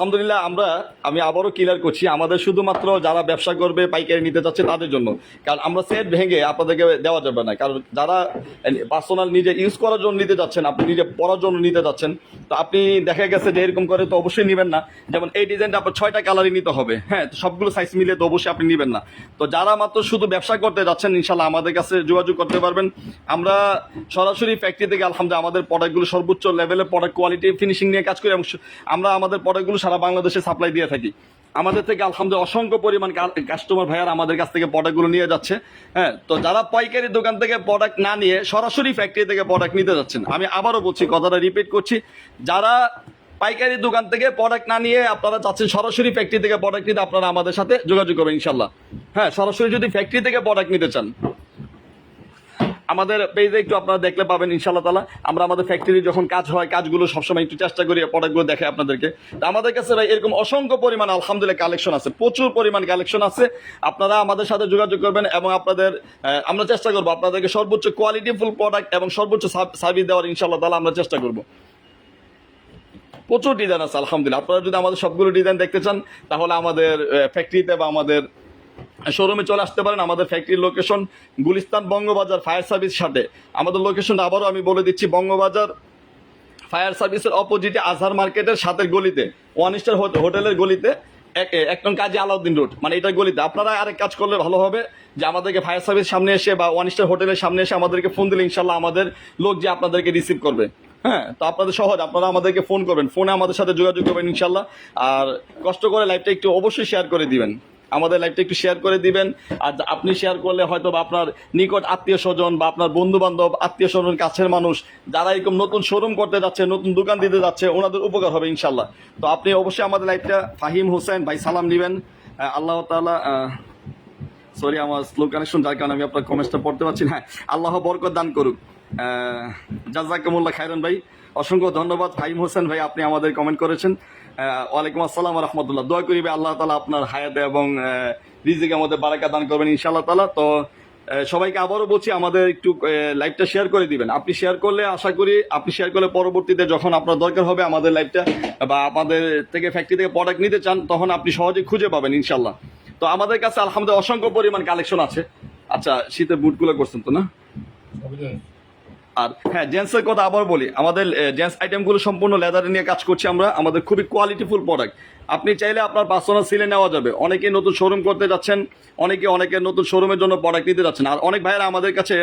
আলহামদুলিল্লাহ আমি আবারও ক্লিয়ার করছি, আমাদের শুধুমাত্র যারা ব্যবসা করবে পাইকারি নিতে চাচ্ছে তাদের জন্য। কারণ আমরা সেট ভেঙে আপনাদেরকে দেওয়া যাবে না, কারণ যারা পার্সোনাল নিজে ইউজ করার জন্য নিতে যাচ্ছেন, আপনি নিজে পড়ার জন্য নিতে যাচ্ছেন, তো আপনি দেখা গেছে যে এরকম করে তো অবশ্যই নেবেন না। যেমন এই ডিজাইনটা আপনার 6টা কালারই নিতে হবে, হ্যাঁ, তো সবগুলো সাইজ মিলে তো অবশ্যই আপনি নেবেন না। তো যারা মাত্র শুধু ব্যবসা করতে যাচ্ছেন ইনশাল্লাহ আমাদের কাছে যোগাযোগ করতে পারবেন। আমরা সরাসরি ফ্যাক্টরি থেকে আলহামদুলিল্লাহ আমাদের প্রোডাক্টগুলো সর্বোচ্চ লেভেলের প্রোডাক্ট কোয়ালিটি ফিনিশিং নিয়ে কাজ করি এবং আমরা আমাদের প্রোডাক্টগুলো সারা বাংলাদেশে সাপ্লাই দিয়ে থাকি। আমাদের থেকে আলহামদুলিল্লাহ অসংখ্য পরিমাণ কাস্টমার ভাইয়ার আমাদের কাছ থেকে প্রোডাক্টগুলো নিয়ে যাচ্ছে। হ্যাঁ, তো যারা পাইকারি দোকান থেকে প্রোডাক্ট না নিয়ে সরাসরি ফ্যাক্টরি থেকে প্রোডাক্ট নিতে যাচ্ছেন, আমি আবারও বলছি, কথাটা রিপিট করছি, যারা পাইকারি দোকান থেকে প্রোডাক্ট না নিয়ে আপনারা চাচ্ছেন সরাসরি ফ্যাক্টরি থেকে প্রোডাক্ট নিতে, আপনারা আমাদের সাথে যোগাযোগ করবেন ইনশাল্লাহ। হ্যাঁ, সরাসরি যদি ফ্যাক্টরি থেকে প্রোডাক্ট নিতে চান আমাদের পেজে একটু আপনারা দেখলে পাবেন ইনশাআল্লাহ তাআলা। আমরা আমাদের ফ্যাক্টরি যখন কাজ হয় কাজগুলো সবসময় একটু চেষ্টা করি প্রোডাক্টগুলো দেখে আপনাদেরকে। তো আমাদের কাছে ভাই এরকম অসংখ্য পরিমাণ আলহামদুলিল্লাহ কালেকশন আছে, প্রচুর পরিমাণ কালেকশন আছে। আপনারা আমাদের সাথে যোগাযোগ করবেন এবং আমরা চেষ্টা করবো আপনাদেরকে সর্বোচ্চ কোয়ালিটিফুল প্রোডাক্ট এবং সর্বোচ্চ সার্ভিস দেওয়ার ইনশাআল্লাহ তাআলা আমরা চেষ্টা করবো। প্রচুর ডিজাইন আছে আলহামদুলিল্লাহ। আপনারা যদি আমাদের সবগুলো ডিজাইন দেখতে চান তাহলে আমাদের ফ্যাক্টরিতে বা আমাদের শোরুমে চলে আসতে পারেন। আমাদের ফ্যাক্টরির location Gulistan Bangabazar fire service সাথে। আমাদের লোকেশনটা আবারও আমি বলে দিচ্ছি, বঙ্গবাজার ফায়ার সার্ভিসের অপোজিটে আজহার মার্কেটের সাথের গলিতে, 1 স্টার হোটেলের গলিতে, এক নং কাজী আলাউদ্দিন রোড, মানে এটার গলিতে। আপনারা আরেক কাজ করলে ভালো হবে যে আমাদেরকে ফায়ার সার্ভিস সামনে এসে বা 1 স্টার হোটেলের সামনে এসে আমাদেরকে ফোন দিলে ইনশাল্লাহ আমাদের লোক যে আপনাদেরকে রিসিভ করবে। হ্যাঁ, তো আপনাদের সহজ, আপনারা আমাদেরকে ফোন করবেন, ফোনে আমাদের সাথে যোগাযোগ করবেন ইনশাল্লাহ। আর কষ্ট করে লাইভটা একটু অবশ্যই শেয়ার করে দিবেন, আমাদের লাইভটা একটু শেয়ার করে দিবেন। আর আপনি শেয়ার করলে হয়তো বা আপনার নিকট আত্মীয় স্বজন বা আপনার বন্ধু বান্ধব, আত্মীয় স্বজন, কাছের মানুষ যারা এরকম নতুন শোরুম করতে যাচ্ছে, নতুন দোকান দিতে যাচ্ছে, ওনাদের উপকার হবে ইনশাল্লাহ। তো আপনি অবশ্যই আমাদের লাইভটা, ফাহিম হোসেন ভাই সালাম নেবেন। আল্লাহ তাআলা, সরি আমার স্লো কানেকশন যার কারণে আমি আপনার কমেন্টসটা পড়তে পারছি না। আল্লাহ বরকত দান করুক। জাযাকুমুল্লাহ খায়রান ভাই, অসংখ্য ধন্যবাদ। ফাহিম হোসেন ভাই আপনি আমাদের কমেন্ট করেছেন। ওয়ালাইকুম আসসালাম ওয়া রাহমাতুল্লাহ। দোয়া করি আল্লাহ তাআলা আপনার হায়াতে এবং রিজিকে আমাদের বারাকা দান করবেন ইনশাআল্লাহ তাআলা। তো সবাইকে আবারও বলছি আমাদের একটু লাইভটা শেয়ার করে দিবেন। আপনি শেয়ার করলে, আশা করি আপনি শেয়ার করলে পরবর্তীতে যখন আপনার দরকার হবে আমাদের লাইভটা বা আমাদের থেকে ফ্যাক্টরি থেকে প্রোডাক্ট নিতে চান তখন আপনি সহজে খুঁজে পাবেন ইনশাআল্লাহ। তো আমাদের কাছে আলহামদুলিল্লাহ অসংখ্য পরিমাণ কালেকশন আছে। আচ্ছা, শীতের বুটগুলো করছেন তো না? আর হ্যাঁ, জেন্টসের কথা আবার বলি, আমাদের জেন্টস আইটেমগুলো সম্পূর্ণ লেদারে নিয়ে কাজ করছি আমরা। আমাদের খুবই কোয়ালিটিফুল প্রোডাক্ট। আপনি চাইলে আপনার পার্সোনাল সিলে নেওয়া যাবে। অনেকে নতুন শোরুম করতে যাচ্ছেন, অনেকে নতুন শোরুমের জন্য প্রোডাক্ট নিতে যাচ্ছেন। আর অনেক ভাইয়েরা আমাদের কাছে